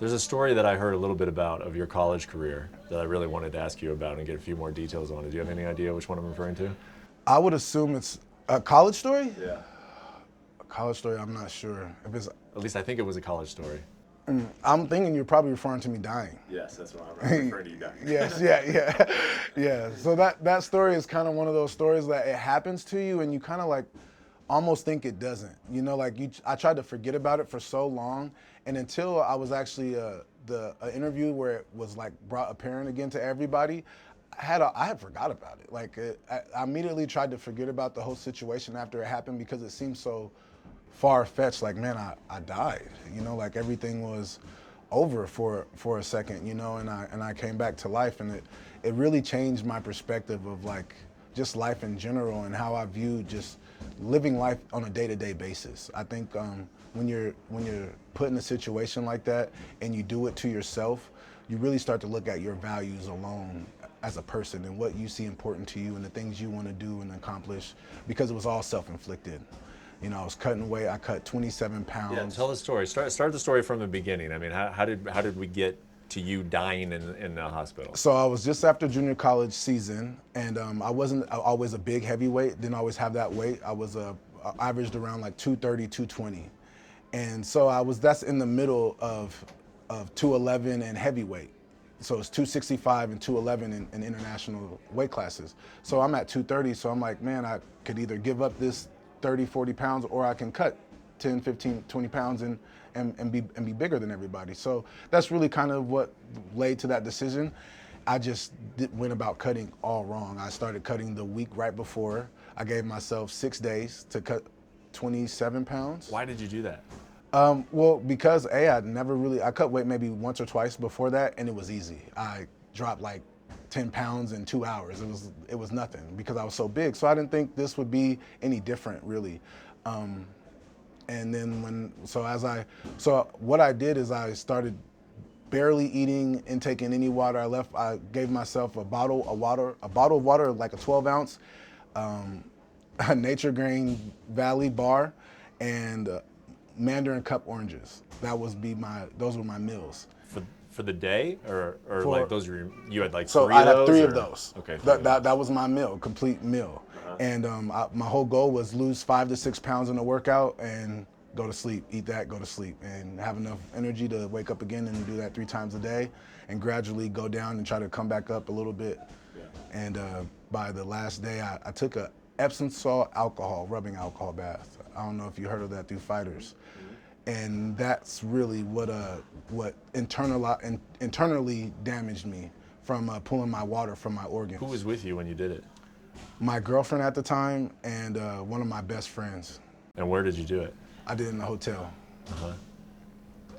There's a story that I heard a little bit about of your college career that I really wanted to ask you about and get a few more details on it. Do you have any idea which one I'm referring to? I would assume it's a college story. Yeah. A college story, I'm not sure. If it's, At least I think it was a college story. I'm thinking you're probably referring to me dying. Yes, that's what I'm referring to you guys. Yes, yeah. Yeah. So that story is kind of one of those stories that it happens to you and you kind of like almost think it doesn't. You know, like I tried to forget about it for so long, and until I was actually the interview where it was like brought apparent again to everybody, I had forgot about it. Like I immediately tried to forget about the whole situation after it happened because it seemed so far-fetched. Like, man, I died. You know, like everything was over for a second. You know, and I came back to life, and it really changed my perspective of like just life in general and how I view just living life on a day-to-day basis. I think when you're put in a situation like that and you do it to yourself, you really start to look at your values alone as a person and what you see important to you and the things you want to do and accomplish, because it was all self-inflicted. You know, I was cutting weight. I cut 27 pounds. Yeah, tell the story. Start the story from the beginning. I mean, how did we get to you dying in the hospital? So I was just after junior college season, and I wasn't always a big heavyweight. Didn't always have that weight. I averaged around like 230, 220, and so that's in the middle of 211 and heavyweight. So it's 265 and 211 in international weight classes. So I'm at 230. So I'm like, man, I could either give up this 30, 40 pounds, or I can cut 10, 15, 20 pounds and be bigger than everybody. So that's really kind of what led to that decision. I just went about cutting all wrong. I started cutting the week right before. I gave myself 6 days to cut 27 pounds. Why did you do that? Well, because I cut weight maybe once or twice before that, and it was easy. I dropped like 10 pounds in 2 hours. It was nothing because I was so big. So I didn't think this would be any different really. And then what I did is I started barely eating, intaking any water. I gave myself a bottle of water, like a 12 ounce, a Nature Grain Valley bar, and Mandarin cup oranges. Those were my meals. For the day, or like those were you had like So three I of had those, 3 or? of those. Okay. That was my meal, complete meal. And my whole goal was lose 5 to 6 pounds in a workout and go to sleep, eat that, go to sleep, and have enough energy to wake up again and do that 3 times a day, and gradually go down and try to come back up a little bit. Yeah. And by the last day, I took a Epsom salt rubbing alcohol bath. I don't know if you heard of that through fighters. And that's really what internally damaged me from pulling my water from my organs. Who was with you when you did it? My girlfriend at the time and one of my best friends. And where did you do it? I did it in the hotel.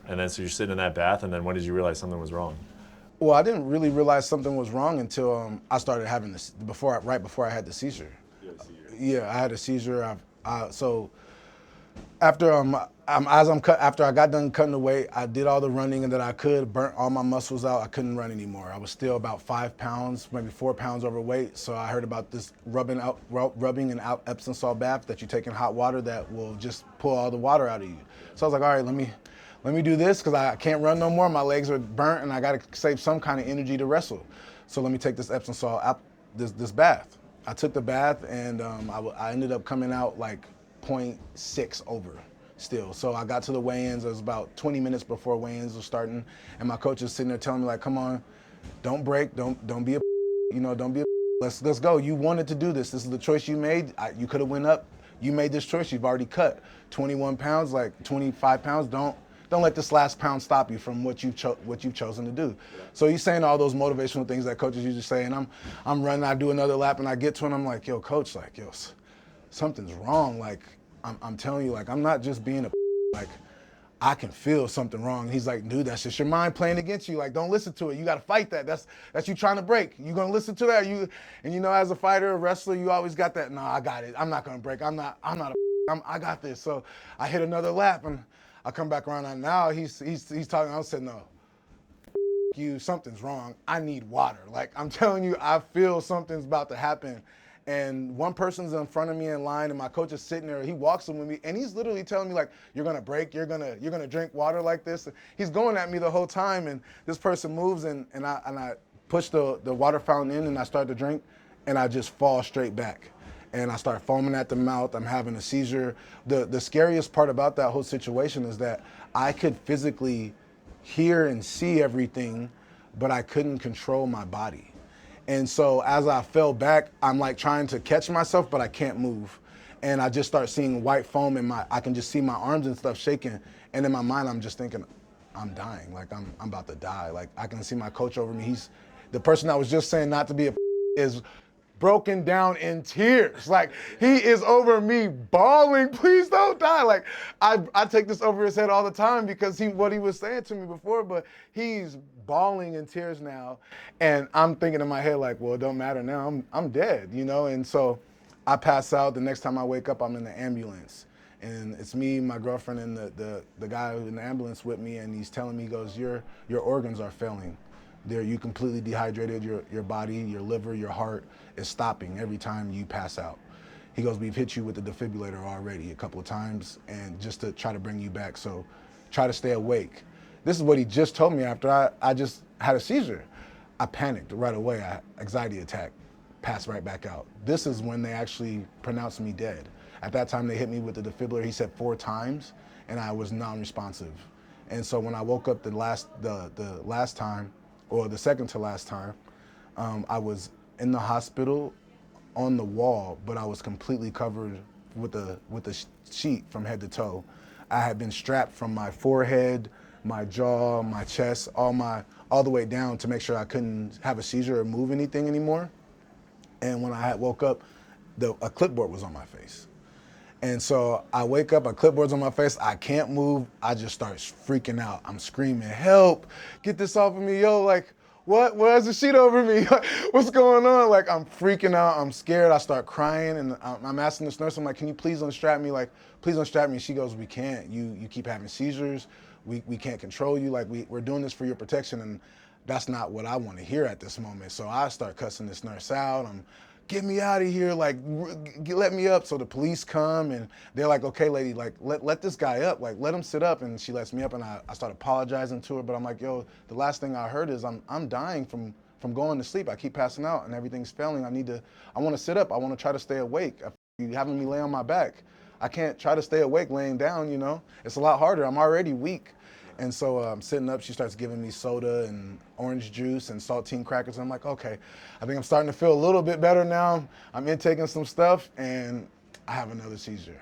And then so you're sitting in that bath, and then when did you realize something was wrong? Well, I didn't really realize something was wrong until I started having this right before I had the seizure. Yeah, I had a seizure. So after after I got done cutting the weight, I did all the running that I could, burnt all my muscles out. I couldn't run anymore. I was still about 5 pounds, maybe 4 pounds overweight. So I heard about this rubbing and out Epsom salt bath that you take in hot water that will just pull all the water out of you. So I was like, all right, let me do this because I can't run no more. My legs are burnt and I got to save some kind of energy to wrestle. So let me take this Epsom salt out, this bath. I took the bath and I ended up coming out like 0.6 over still. So I got to the weigh-ins. It was about 20 minutes before weigh-ins was starting, and my coach was sitting there telling me like, "Come on, don't break, don't be a, don't be a. Let's go. You wanted to do this. This is the choice you made. You could have went up. You made this choice. You've already cut 21 pounds, like 25 pounds. Don't let this last pound stop you from what you've chosen to do." So he's saying all those motivational things that coaches usually say, and I'm running. I do another lap, and I get to him. I'm like, "Yo, coach, like, yo, something's wrong. Like, I'm telling you, like, I'm not just being a like, I can feel something wrong." And he's like, "Dude, that's just your mind playing against you. Like, don't listen to it. You got to fight that. That's you trying to break. You gonna listen to that? And as a fighter, a wrestler, you always got that. No, I got it. I'm not gonna break. I got this." So I hit another lap, and I come back around, and now he's talking. I said, "No, you, something's wrong. I need water. Like, I'm telling you, I feel something's about to happen." and one person's in front of me in line, and my coach is sitting there. He walks in with me, and he's literally telling me like, "You're gonna break. You're gonna drink water like this." He's going at me the whole time, and this person moves, and I push the water fountain in, and I start to drink, and I just fall straight back, and I start foaming at the mouth. I'm having a seizure. The scariest part about that whole situation is that I could physically hear and see everything, but I couldn't control my body. And so as I fell back, I'm like trying to catch myself, but I can't move. And I just start seeing white foam in I can just see my arms and stuff shaking. And in my mind, I'm just thinking, I'm dying. Like I'm about to die. Like I can see my coach over me. He's the person I was just saying not to be a is broken down in tears. Like he is over me bawling, please don't die. Like I take this over his head all the time because what he was saying to me before, but he's bawling in tears now. And I'm thinking in my head like, well, it don't matter now, I'm dead, you know? And so I pass out. The next time I wake up, I'm in the ambulance. And it's me, my girlfriend, and the guy in the ambulance with me, and he's telling me, he goes, your organs are failing. You completely dehydrated. Your body, your liver, your heart is stopping every time you pass out. He goes, we've hit you with the defibrillator already a couple of times, and just to try to bring you back. So try to stay awake. This is what he just told me after I just had a seizure. I panicked right away. Anxiety attack, passed right back out. This is when they actually pronounced me dead. At that time, they hit me with the defibrillator, he said 4 times, and I was non-responsive. And so when I woke up the last time, or the second to last time, I was in the hospital on the wall, but I was completely covered with a sheet from head to toe. I had been strapped from my forehead, my jaw, my chest, all the way down to make sure I couldn't have a seizure or move anything anymore. And when I had woke up, a clipboard was on my face. And so I wake up, a clipboard's on my face, I can't move, I just start freaking out. I'm screaming, help, get this off of me, yo, like, what? Why is the sheet over me? What's going on? Like, I'm freaking out, I'm scared, I start crying, and I'm asking this nurse, I'm like, can you please unstrap me? Like, please unstrap me. She goes, we can't, you keep having seizures, we can't control you, like, we're doing this for your protection, and that's not what I want to hear at this moment. So I start cussing this nurse out, get me out of here, like, let me up. So the police come, and they're like, okay, lady, like, let this guy up, like, let him sit up. And she lets me up, and I start apologizing to her, but I'm like, yo, the last thing I heard is I'm dying from going to sleep. I keep passing out, and everything's failing. I want to sit up. I want to try to stay awake. You having me lay on my back. I can't try to stay awake laying down, you know? It's a lot harder. I'm already weak. And so I'm sitting up, she starts giving me soda and orange juice and saltine crackers. I'm like, okay, I think I'm starting to feel a little bit better now. I'm intaking some stuff, and I have another seizure.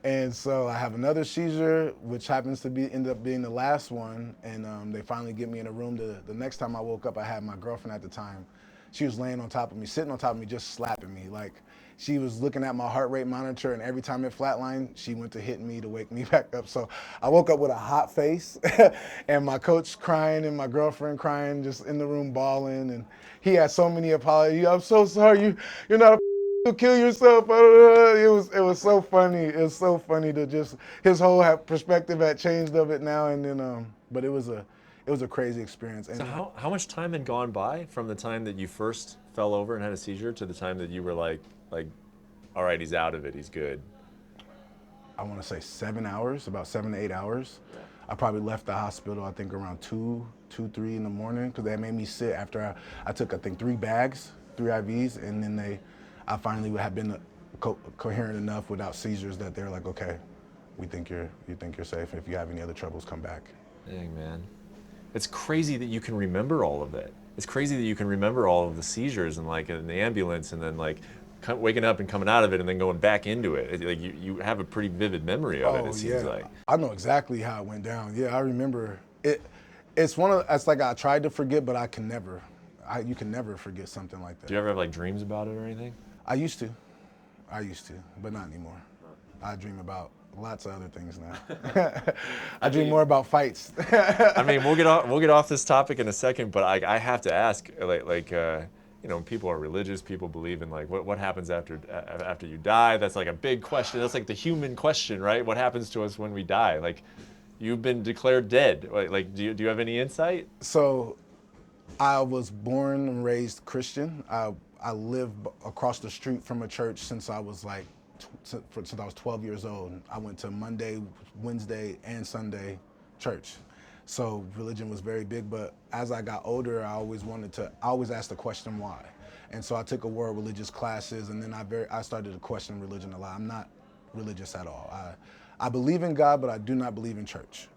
And so I have another seizure, which happens to end up being the last one. And they finally get me in a room. The next time I woke up, I had my girlfriend at the time. She was laying on top of me, sitting on top of me, just slapping me. Like, she was looking at my heart rate monitor, and every time it flatlined, she went to hit me to wake me back up. So I woke up with a hot face, and my coach crying, and my girlfriend crying, just in the room bawling. And he had so many apologies. I'm so sorry, you're not a kill yourself. It was so funny. It was so funny to just, his whole perspective had changed of it now. And then, but it was a crazy experience. And so how much time had gone by from the time that you first fell over and had a seizure to the time that you were like, all right, he's out of it, he's good? I want to say 7 hours, about 7 to 8 hours. Yeah. I probably left the hospital, I think around 2, 3 in the morning, because they made me sit after I took, I think, 3 bags, 3 IVs, and then I finally had been coherent enough without seizures that they're like, okay, you think you're safe. If you have any other troubles, come back. Dang, man. It's crazy that you can remember all of it. It's crazy that you can remember all of the seizures and like in the ambulance, and then like waking up and coming out of it and then going back into it. Like you have a pretty vivid memory of it seems like. I know exactly how it went down. Yeah, I remember it. It's like I tried to forget, but you can never forget something like that. Do you ever have like dreams about it or anything? I used to, but not anymore. I dream about lots of other things now. I dream more about fights. I mean, we'll get off this topic in a second, but I have to ask, you know, people are religious, people believe in like what happens after you die. That's like a big question. That's like the human question, right? What happens to us when we die? Like, you've been declared dead. Like, do you have any insight? So, I was born and raised Christian. live across the street from a church since I was like since I was 12 years old. I went to Monday, Wednesday, and Sunday church. So religion was very big, but as I got older, I always asked the question why. And so I took a world religious classes, and then I started to question religion a lot. I'm not religious at all. I believe in God, but I do not believe in church.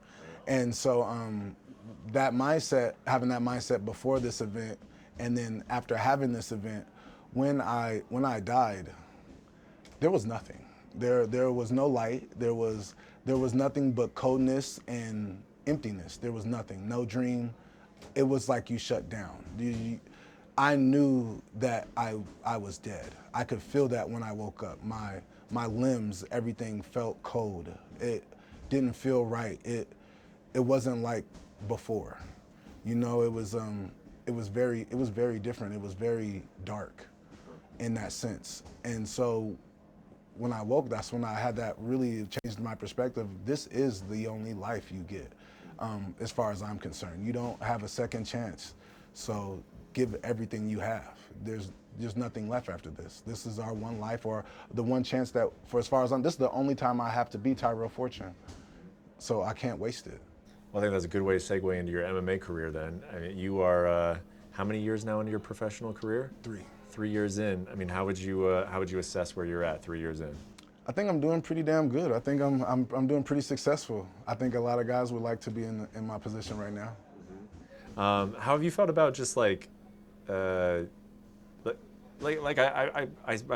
And so that mindset, having that mindset before this event, and then after having this event, when I died, there was nothing. There was no light. There was nothing but coldness and emptiness. There was nothing, no dream. It was like you shut down. I knew that I was dead. I could feel that when I woke up. My limbs, everything felt cold. It didn't feel right. It wasn't like before. You know, it was very different. It was very dark in that sense. And so when I woke, that's when I had that really changed my perspective. This is the only life you get, as far as I'm concerned. You don't have a second chance. So give everything you have. There's nothing left after this. This is our one life, or the one chance that, for as far as this is the only time I have to be Tyrell Fortune. So I can't waste it. Well, I think that's a good way to segue into your MMA career then. I mean, you are, how many years now into your professional career? 3. 3 years in. I mean, how would you assess where you're at 3 years in? I think I'm doing pretty damn good. I think I'm doing pretty successful. I think a lot of guys would like to be in my position right now. How have you felt about just like I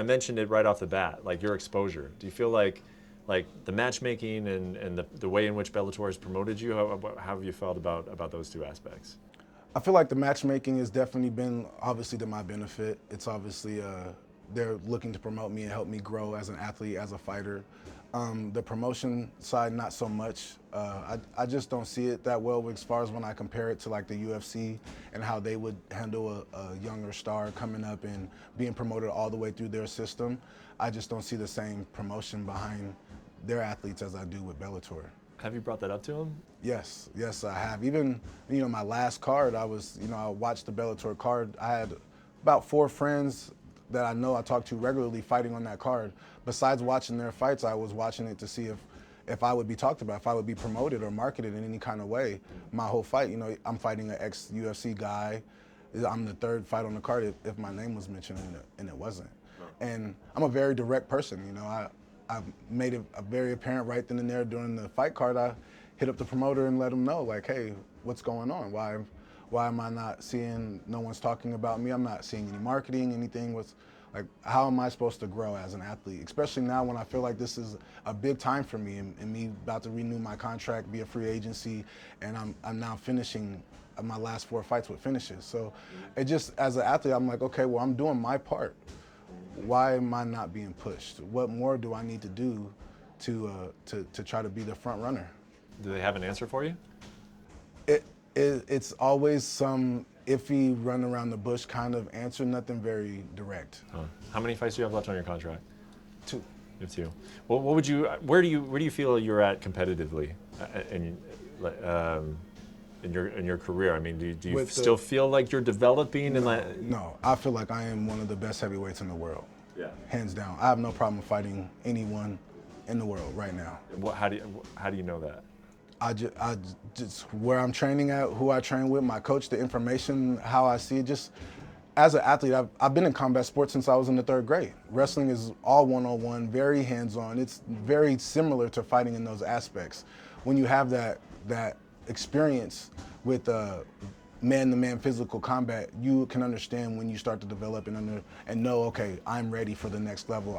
mentioned it right off the bat, like your exposure? Do you feel like the matchmaking and the way in which Bellator has promoted you, how have you felt about those two aspects? I feel like the matchmaking has definitely been obviously to my benefit. It's obviously they're looking to promote me and help me grow as an athlete, as a fighter. The promotion side, not so much. I just don't see it that well as far as when I compare it to like the UFC and how they would handle a younger star coming up and being promoted all the way through their system. I just don't see the same promotion behind their athletes as I do with Bellator. Have you brought that up to them? Yes, I have. Even, my last card, I watched the Bellator card. I had about 4 friends that I know I talk to regularly fighting on that card. Besides watching their fights, I was watching it to see if I would be talked about, if I would be promoted or marketed in any kind of way. My whole fight, I'm fighting an ex-UFC guy. I'm the 3rd fight on the card if my name was mentioned, and it wasn't. And I'm a very direct person, I made it very apparent right then and there during the fight card. I hit up the promoter and let him know, like, hey, what's going on? Why am I not seeing, no one's talking about me? I'm not seeing any marketing, anything. How am I supposed to grow as an athlete? Especially now when I feel like this is a big time for me and me about to renew my contract, be a free agency, and I'm now finishing my last 4 fights with finishes. So it just, as an athlete, I'm like, okay, well, I'm doing my part. Why am I not being pushed? What more do I need to do to try to be the front runner? Do they have an answer for you? It's always some iffy, run around the bush kind of answer, nothing very direct. Huh. How many fights do you have left on your contract? 2. You have 2. Well, where do you feel you're at competitively in your career? I mean, do you still feel like you're developing? No, I feel like I am one of the best heavyweights in the world. Yeah. Hands down. I have no problem fighting anyone in the world right now. How do you know that? I just where I'm training at, who I train with, my coach, the information, how I see it. Just as an athlete, I've been in combat sports since I was in the 3rd grade. Wrestling is all one-on-one, very hands-on. It's very similar to fighting in those aspects. When you have that experience with man-to-man physical combat, you can understand when you start to develop and know, okay, I'm ready for the next level.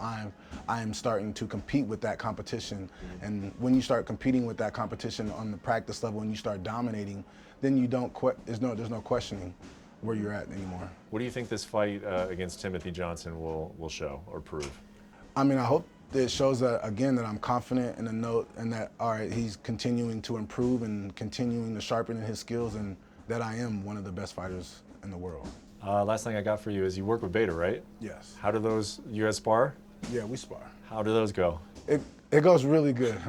I'm starting to compete with that competition. And when you start competing with that competition on the practice level and you start dominating, then there's no questioning where you're at anymore. What do you think this fight against Timothy Johnson will show or prove? I mean, I hope it shows that, again, that I'm confident in the note and that, all right, he's continuing to improve and continuing to sharpen his skills, and that I am one of the best fighters in the world. Last thing I got for you is you work with Beta, right? Yes. How do you guys spar? Yeah, we spar. How do those go? It goes really good.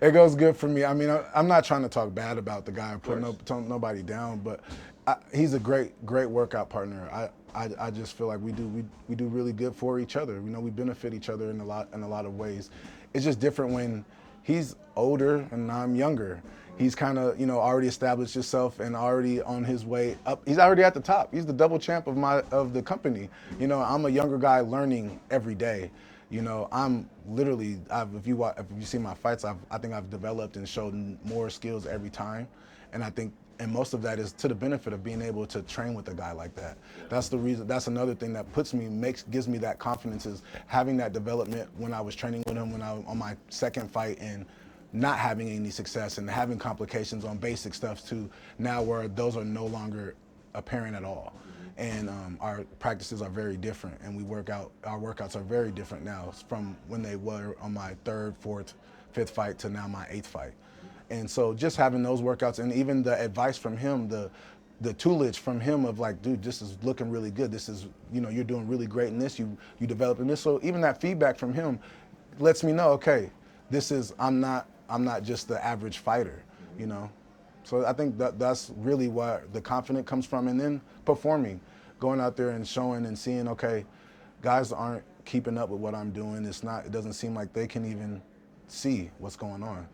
It goes good for me. I mean, I'm not trying to talk bad about the guy or put nobody down, but he's a great workout partner. I just feel like we do really good for each other. You know, we benefit each other in a lot of ways. It's just different when he's older and I'm younger. He's kind of, you know, already established himself and already on his way up. He's already at the top. He's the double champ of the company. You know, I'm a younger guy learning every day. You know, I'm literally, if you see my fights, I think I've developed and showed more skills every time. And I think, and most of that is to the benefit of being able to train with a guy like that. That's the reason, that's another thing that gives me that confidence, is having that development when I was training with him when I was on my second fight and not having any success and having complications on basic stuff to now where those are no longer apparent at all. And our practices are very different, and our workouts are very different now from when they were on my third, fourth, fifth fight to now my eighth fight. And so just having those workouts and even the advice from him, the toolage from him of like, dude, this is looking really good. This is, you know, you're doing really great in this, you developing this. So even that feedback from him lets me know, okay, I'm not just the average fighter, you know. So I think that's really where the confidence comes from. And then performing, going out there and showing and seeing, okay, guys aren't keeping up with what I'm doing. It doesn't seem like they can even see what's going on.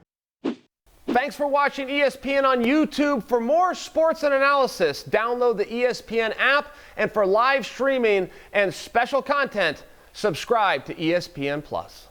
Thanks for watching ESPN on YouTube. For more sports and analysis, download the ESPN app. And for live streaming and special content, subscribe to ESPN Plus.